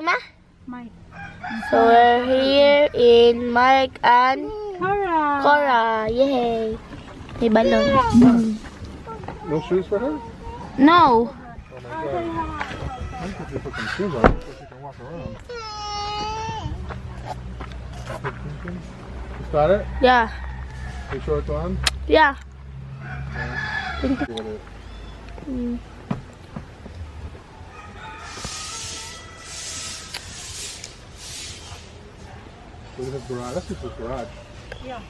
Ma? Mike. So we're here in Mike and Cora. Cora. Yay! May balloons. No shoes for her? No. Oh my god. I think you put some shoes on so she can walk around. Is that it? Yeah. Are you sure it's on? Yeah. Okay. See what it is. So we have garage. That's just a garage. Yeah.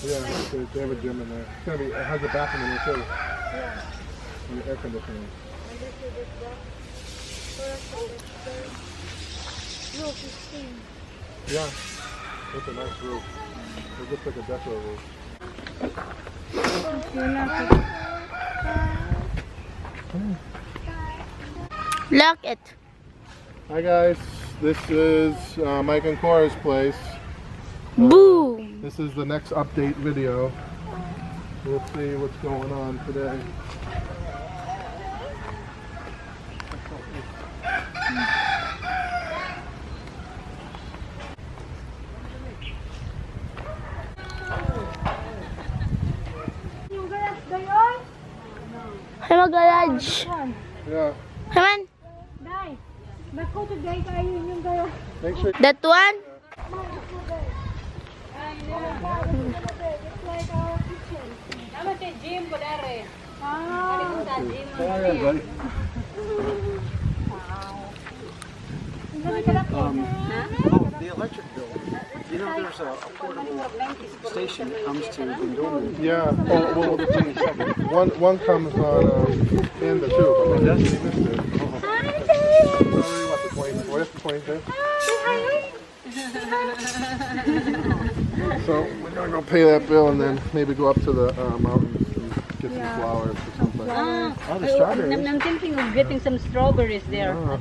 Yeah, they have a gym in there. It's gonna be. It has a bathroom in there too. Yeah. And the air conditioning. Yeah, that's a nice roof. It looks like a deco roof. Lock it. Hi guys, this is Mike and Cora's place. Boom. This is the next update video. We'll see what's going on today. Hey, mag-garage. Yeah. Come on. Dai. Nako today kayo yung gayo. Make sure. That one? It's like our kitchen. Nama te gym ko dare. Ah. Sa gym. The electric bill. You know, there's a portable station that comes to Vendome. Yeah. Oh, well, one comes on and the two. But we missed it. Sorry, what's the 24th? That's the 25th. So we're gonna go pay that bill and then maybe go up to the mountains and get some flowers or something. Oh, the strawberries. I'm thinking of getting some strawberries there. Ah. At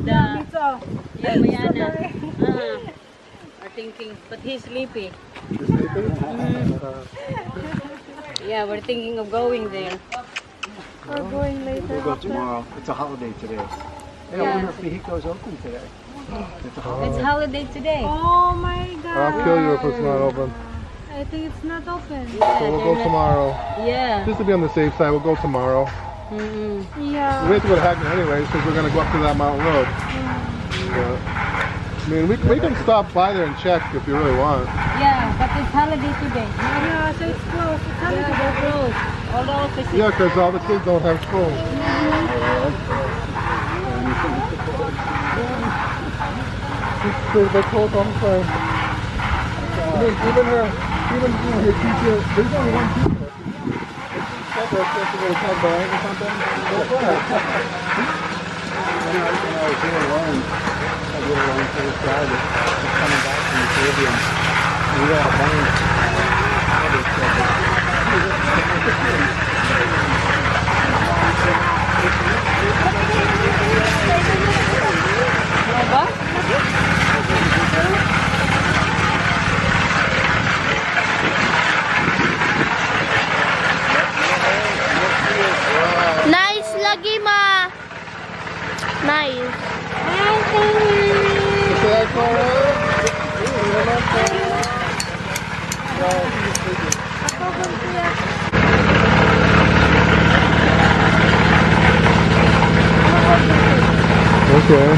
the, yeah, Mayana. I'm thinking, but he's sleepy. You sleeping? Yeah, we're thinking of going there. We're going later. We'll go tomorrow. It's a holiday today. Hey, I wonder if Mexico's open today. It's a holiday. It's holiday today. Oh my god. I'll kill you if it's not open. I think it's not open. So we'll go tomorrow. Yeah. Just to be on the safe side, we'll go tomorrow. Yeah. We have to go to Hackney anyways because we're gonna go up to that mountain road. Yeah. I mean, we can stop by there and check if you really want. Yeah, but it's holiday today. Yeah, so it's closed. It's Yeah, holiday. they're closed. All the offices. Yeah, because all the kids don't have school. They're closed all the time. I mean, even her teacher, there's only one teacher. She's supposed to go to South Bank or something. Go for it. When I was here alone, I did a long for this guy that was coming back from the Caribbean. We were at a bank. Nice lagi, Ma. Nice. Is that Cora? Okay.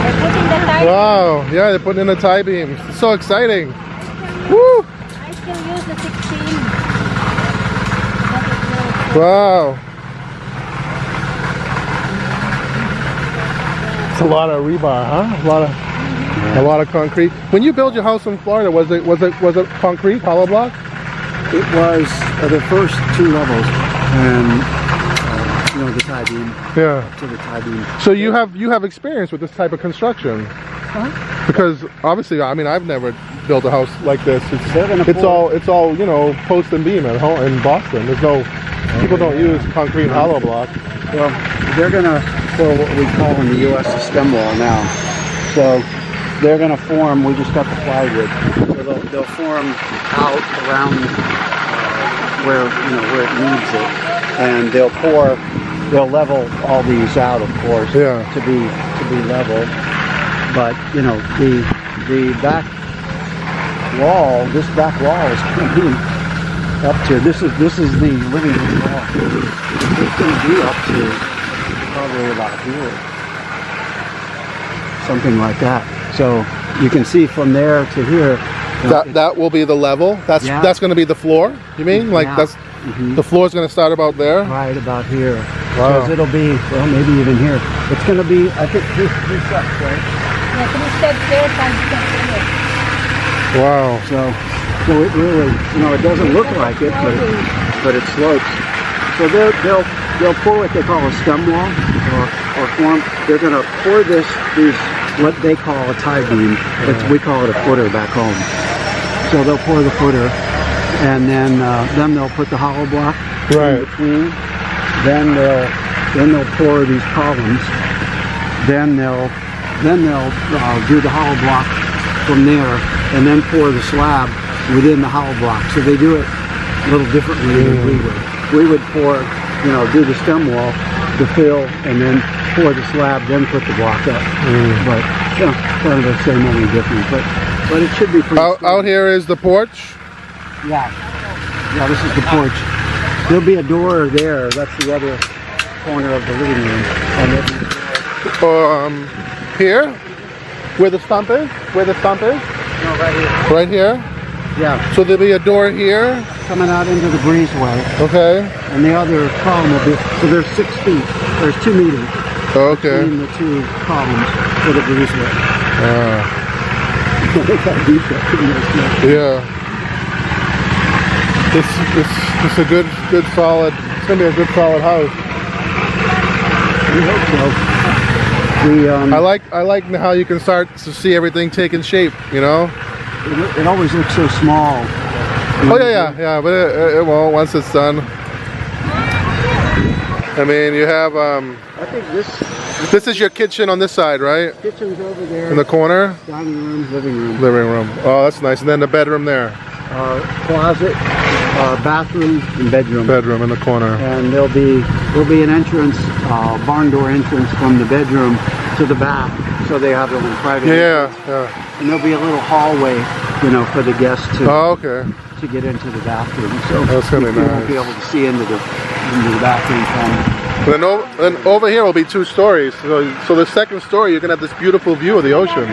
They're putting the tire. Wow. Yeah, they're putting in the tie beams. It's so exciting. Woo! I still use the 16. Wow. It's a lot of rebar, huh? A lot of concrete. When you build your house in Florida, was it concrete, hollow block? It was the first two levels, and you know, the tie beam Yeah. to the tie beam. So you have experience with this type of construction? Because obviously, I mean, I've never built a house like this. It's all you know, post and beam at home in Boston. There's no people don't use concrete hollow block. Well, they're gonna pour what we call in the U.S. a stem wall now. So they're gonna form. We just got the plywood. So they'll form out around where it needs it, and they'll pour they'll level all these out, of course, Yeah. to be level. But you know, the back wall, this back wall is going to be up to, this is the living room wall. It's going to be up to probably about here, something like that. So you can see from there to here. That will be the level. That's Yeah. that's going to be the floor. You mean like Yeah. that's Mhm. the floor is going to start about there? Right about here. Wow. Because it'll be, well, maybe even here. It's going to be, I think, three steps, right? Yeah, 3 steps there, 5 steps there. Wow. So it really, you know, it doesn't look like it, but it slopes. So they'll pour what they call a stem wall or form. They're going to pour these what they call a tie beam. We call it a footer back home. So they'll pour the footer, and then they'll put the hollow block Right. in between. Then they'll pour these columns. Then they'll do the hollow block from there, and then pour the slab within the hollow block. So they do it a little differently than we would. We would pour, you know, do the stem wall, the fill, and then pour the slab, then put the block up. But you know, kind of the same, only different. But it should be pretty. Out here is the porch. Yeah, this is the porch. There'll be a door there. That's the other corner of the living room. And there'll be a door. Here, where the stump is. Where the stump is. No, right here. Right here. Yeah, So there'll be a door here. coming out into the breezeway. Okay. And the other column will be, so there's 6 feet. There's 2 meters Okay. between the 2 columns for the breezeway. Look how deep that thing is. Yeah. It's a good solid. It's gonna be a good solid house. We hope so. I like how you can start to see everything taking shape. You know. It always looks so small. Oh yeah. But it won't once it's done. I mean, you have I think this is your kitchen on this side, right? kitchen's over there. In the corner, Dining room, living room. living room. Oh, that's nice. And then the bedroom there. Closet, bathroom, and bedroom. Bedroom in the corner. And there'll be an entrance, barn door entrance from the bedroom to the bath, so they have their own private entrance. Yeah. And there'll be a little hallway, you know, for the guests to Oh, okay. get into the bathroom. So That's gonna be you nice. won't be able to see into the bathroom from. Then over here will be 2 stories. So the second story, you're gonna have this beautiful view of the ocean.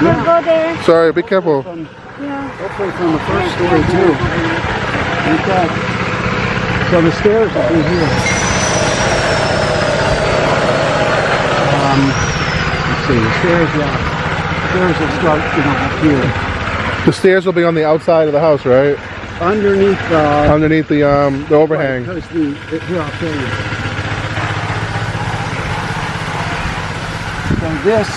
We'll go there. Sorry, be careful. Yeah. Hopefully from the first story too. Okay. So the stairs will be here. Let's see, the stairs will start, you know, up here. The stairs will be on the outside of the house, right? Underneath Underneath the overhang. Because here I'll show you. So this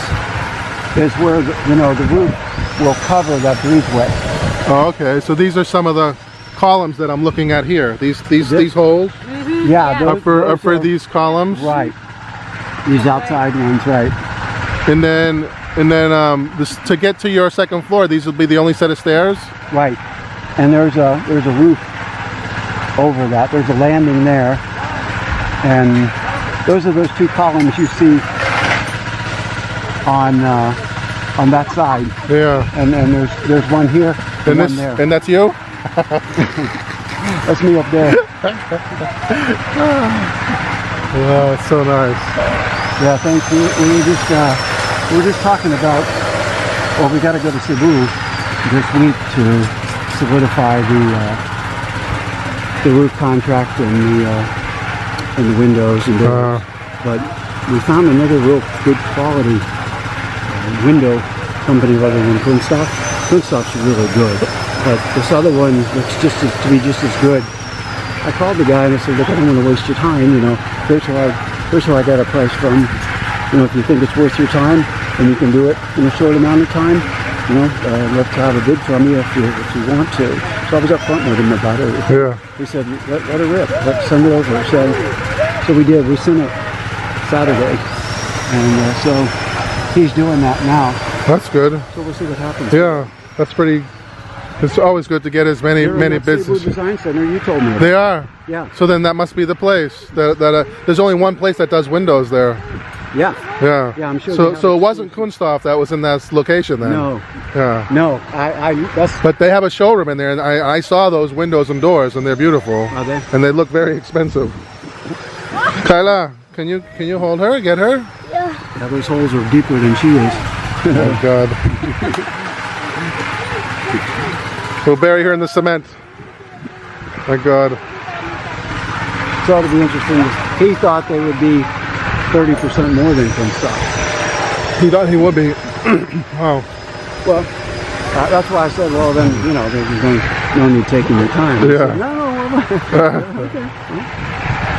is where the roof will cover that breezeway. Oh, okay. So these are some of the columns that I'm looking at here. These holes Yeah, are for are- these columns. Right. These outside ones, right? And then this, to get to your second floor, these will be the only set of stairs. Right. And there's a roof over that. There's a landing there. And those are those 2 columns you see on that side. Yeah. And there's one here and one there. And that's you. That's me up there. Wow, it's so nice. Yeah, thanks. We were just talking about, well, we got to go to Cebu this week to solidify the roof contract and the windows and doors. But we found another real good quality window company other than Kunststoff. Kunststoff's really good, but this other one looks to be just as good. I called the guy and I said, look, I don't want to waste your time, you know. Here's where I got a price from. You know, if you think it's worth your time and you can do it in a short amount of time, you know, I'd love to have a bid from you if you want to. So I was up front with him about it. Yeah. He said, let it rip. Let's send it over. So we did. We sent it Saturday. And so he's doing that now. That's good. So we'll see what happens. Yeah, that's pretty It's always good to get as many They're in that Cebu businesses. Design Center you told me about. They are. Yeah. So then that must be the place. There's only one place that does windows there. Yeah. Yeah. Yeah, I'm sure they So have so it wasn't Kunsthof that was in that location then. No. Yeah. No. That's. But they have a showroom in there, and I saw those windows and doors, and they're beautiful. Are they? And they look very expensive. Kyla, can you hold her? Get her? Yeah, those holes are deeper than she is. Oh God. We'll bury her in the cement. My God. So it'll be interesting. He thought they would be 30% more than Kunststoff. He thought he would be. Wow. Well, that's why I said, well, then, you know, there's no need taking your time. He Yeah. said, no, okay.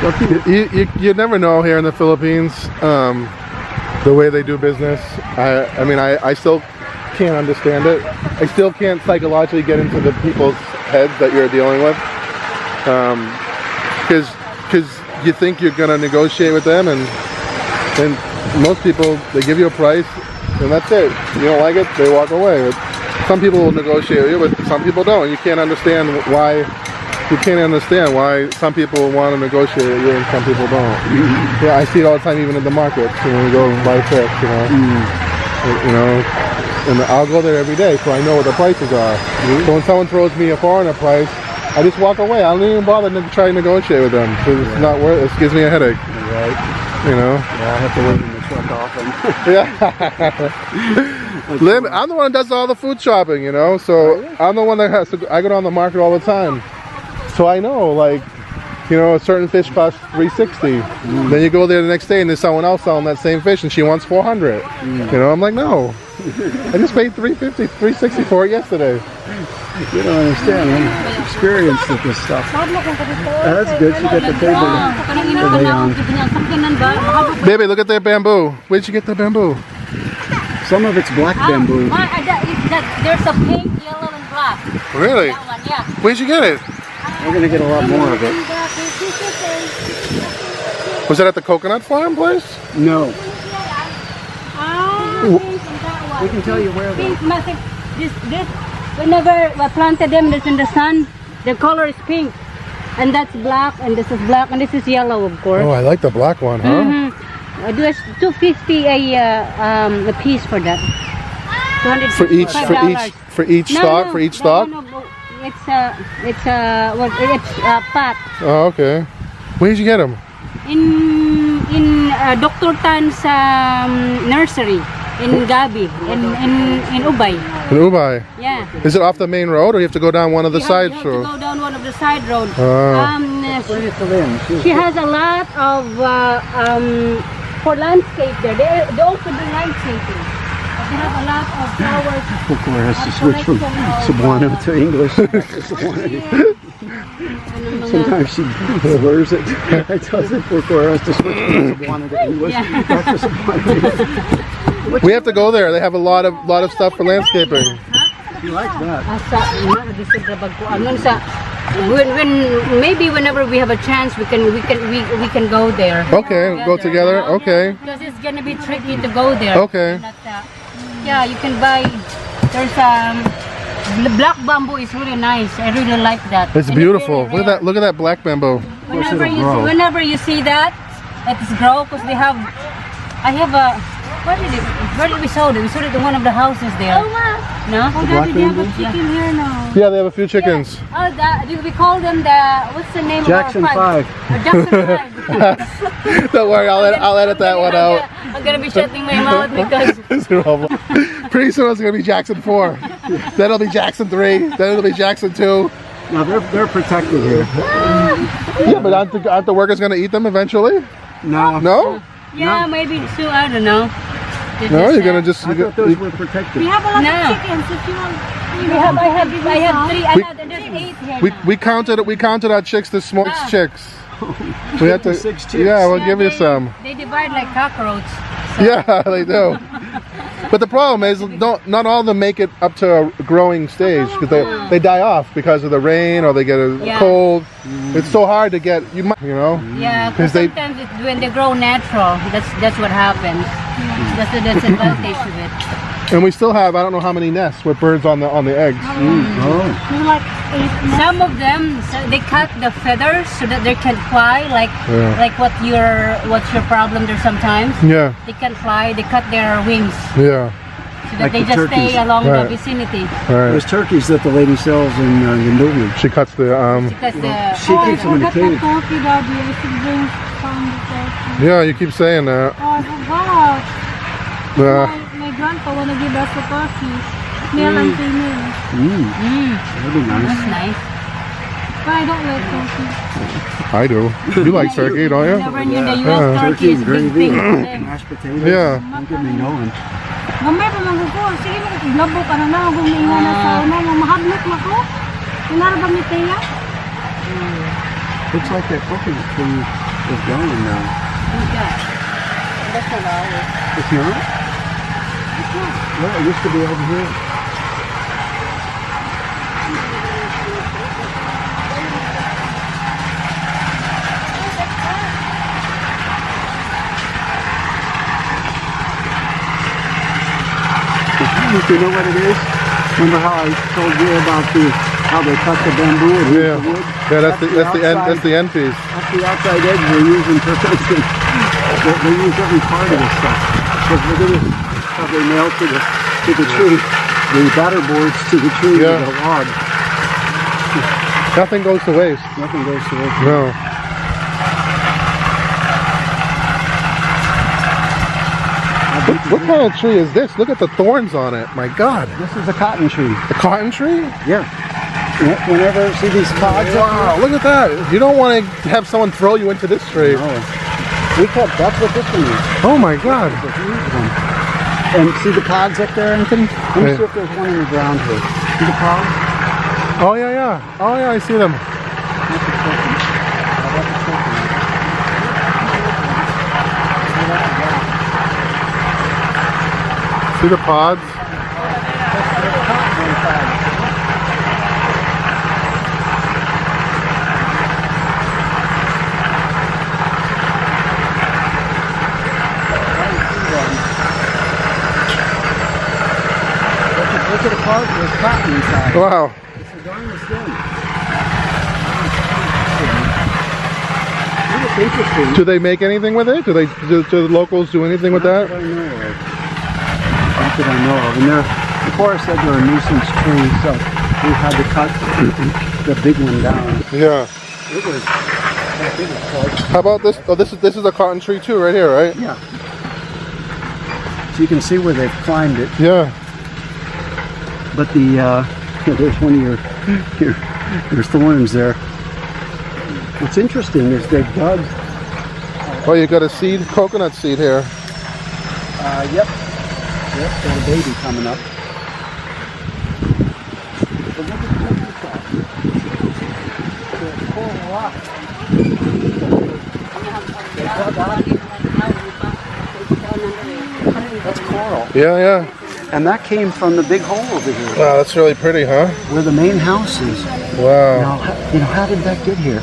Well, keep it. You never know here in the Philippines the way they do business. I mean I still can't understand it. I still can't psychologically get into the people's heads that you're dealing with, because you think you're gonna negotiate with them, and most people, they give you a price and that's it. You don't like it, they walk away. Some people will negotiate with you, but some people don't. You can't understand why. You can't understand why some people want to negotiate with you and some people don't. Yeah, I see it all the time, even in the markets. When we go buy fish, you know, and I'll go there every day, so I know what the prices are. So when someone throws me a foreigner price, I just walk away. I don't even bother to try to negotiate with them. It's not worth it. It gives me a headache. Right. You know. Yeah, I have to wait in the truck often. Yeah. I'm the one that does all the food shopping, you know. So I'm the one that has to. I go down the market all the time. So I know, like, you know, a certain fish costs $3.60. Then you go there the next day and there's someone else selling that same fish and she wants $400. You know, I'm like, no. I just paid $3.50, $3.60 for it yesterday. You don't understand. I'm experienced with this stuff. That's good. She got the table. Baby, look at their bamboo. Where'd you get the bamboo? Some of it's black bamboo. There's a pink, yellow, and black. Really? That one, yeah. Where'd you get it? We're going to get a lot more of it. Was that at the coconut farm place? No. We can tell you where pink, this, whenever we planted them, it's in the sun, the color is pink. And that's black, and this is black, and this is yellow, of course. Oh, I like the black one, huh? I do $2.50 a piece for that. For each stock. No, it's pot. Oh, okay. Where did you get them? In Dr. Tan's nursery in Gabi, in Ubay. In Ubay. Yeah. Is it off the main road, or you have to go down one of the side You have roads? to go down one of the side roads. Bring it to Lynn. She has a lot of for landscape there. They also do landscaping. They have a lot of flowers. Cora has to switch from Cebuano to English. Sometimes she blurs it. I tell her Cora has to switch from Cebuano to English. Back to Cebuano. We have to go there. They have a lot of stuff for landscaping. She likes that. When maybe whenever we have a chance, we can go there. Okay, go together. Okay. Because it's gonna be tricky to go there. Okay. Yeah, you can buy. There's black bamboo is really nice. I really like that. It's And beautiful. very Look at that. Look at that black bamboo. Whenever you see that, it's grow because they have. I have a. Where did we sold it? We sold it in one of the houses there. Oh wow. No? Oh, Daddy, they have a chicken here now. Yeah, they have a few chickens. We call them the. What's the name Jackson of our 5. Jackson 5. Don't worry, I'll edit that one out. I'm gonna be shutting my mouth because. Pretty soon it's gonna be Jackson 4. Then it'll be Jackson 3. Then it'll be Jackson 2. No, they're protected here. Yeah, but aren't the workers gonna eat them eventually? No. No? Yeah, maybe soon. I don't know. No, you're gonna just. I thought those were protected. We have a lot No. of chickens if you want. I have three. There's 8 here. We counted our chicks, the smoked chicks. We had to. 6 chicks. Yeah, we'll give you some. They divide like cockroach. Yeah, they do. But the problem is, not all of them make it up to a growing stage because they die off because of the rain or they get a cold. It's so hard to get. You know. Yeah, because sometimes when they grow natural, that's what happens. That's the advantage of it. And we still have, I don't know how many nests with birds on the eggs. Oh. There's like 8 Some of them, they cut the feathers so that they can fly. Like what's your problem there sometimes? Yeah, They can fly. They cut their wings yeah. so that Like they the just stay turkeys. along Right. the vicinity. Right. There's turkeys that the lady sells in Newry. She cuts the Because the She keeps them in the forgot the cage. turkey, Daddy. I should bring some turkey. Yeah, you keep saying that. Oh, I forgot. My grandpa wanna give us a turkey. Male and female. That'd be nice. That's nice. But I don't like turkey. I do. You like turkey, don't you? Never knew the Yeah. U.S. turkey is Turkey, big thing. gravy, mashed potatoes. Yeah. Don't get me going. Gamay pa magugo. Sige mo, labo ka na na. Gumingan na sa una. Mahablot na ko. Inara ba ni Teya? Looks like that coconut tree is gone now. That's not ours. It's not? Well, it used to be over here. You know what it is? Remember how I told you about how they cut the bamboo and use the wood? Yeah, that's the end piece. That's the outside edge they're using for fencing. They use every part of this stuff. Because look at this, how they nail to the tree, the batter boards to the tree with a log. Nothing goes to waste. Nothing goes to waste. No. What kind of tree is this? Look at the thorns on it. My God. This is a cotton tree. A cotton tree? Yeah. Whenever see these pods Wow, look at that. You don't want to have someone throw you into this tree. No. We cut, that's what this one is. Oh my God. It's a huge one. And see the pods up there, Anthony? Let me see if there's one in the ground here. See the pods? Oh yeah, yeah. Oh yeah, I see them. That's a second. That's a second. See the pods? Look at the part with cotton inside. Wow. It's the darndest thing. It's interesting. Do they make anything with it? Do the locals do anything with Not that? that I know of. Not that I know of. And the Cora said they're a nuisance tree, so we had to cut the big one down. Yeah. It was, I think it's called. How about this? Oh, this is a cotton tree too, right here, right? Yeah. So you can see where they've climbed it. Yeah. But there's one of your there's thorns there. What's interesting is they've dug. Oh, you got a seed, coconut seed here. Yep, got a baby coming up. But look at the coral rock. They dug out. That's coral. Yeah, yeah. And that came from the big hole over here, Wow, that's really pretty, huh? where the main house is. Wow. Now, how did that get here?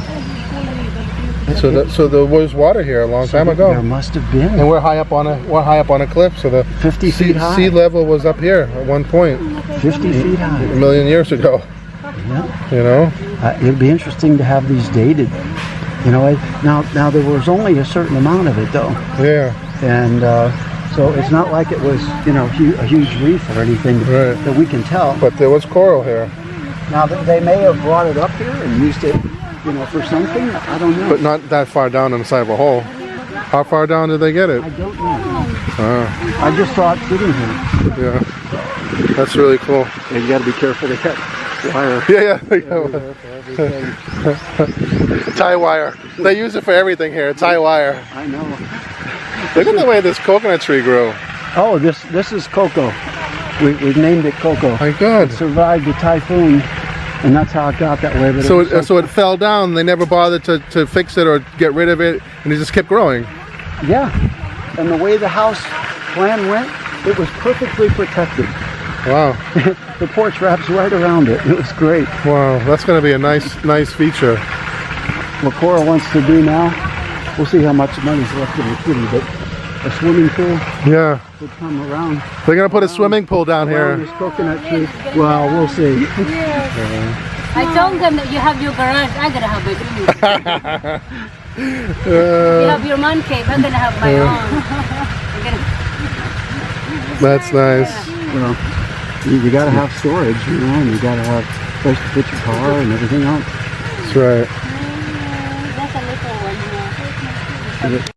So there was water here a long time There ago, must have been. and we're high up on a cliff. So the 50 feet high. sea level was up here at one point 50 feet high. a million years ago. Yeah. You know? It'd be interesting to have these dated. You know, now there was only a certain amount of it though, Yeah. and so it's not like it was, you know, a huge reef or anything Right. that we can tell. But there was coral here, Now they may have brought it up here and used it, you know, for something. I don't know. but not that far down inside of a hole. How far down did they get it? I don't know. Ah, I just saw it sitting here. yeah. That's really cool. And you got to be careful to hit wire. Yeah, yeah. Everywhere for everything. Tie wire. They use it for everything here. Tie wire. I know. Look at the way this coconut tree grew. Oh, this is cocoa. We've named it cocoa. My God. It survived the typhoon, and that's how it got that way. But So it fell down. They never bothered to fix it or get rid of it, and it just kept growing. yeah, and the way the house plan went, it was perfectly protected. Wow. The porch wraps right around it. It was great. Wow. That's going to be a nice feature. What Cora wants to do now, we'll see how much money's left in the kitty, but a swimming pool Yeah. would come around. They're gonna put a swimming pool down Around here. this coconut tree. Well, we'll see. I told them that you have your garage. I'm gonna have my green. You have your man cave. I'm gonna have my own. I'm gonna... That's nice. Well, you got to have storage, you know, and you got to have place to put your car and everything else. That's right. That's a little one.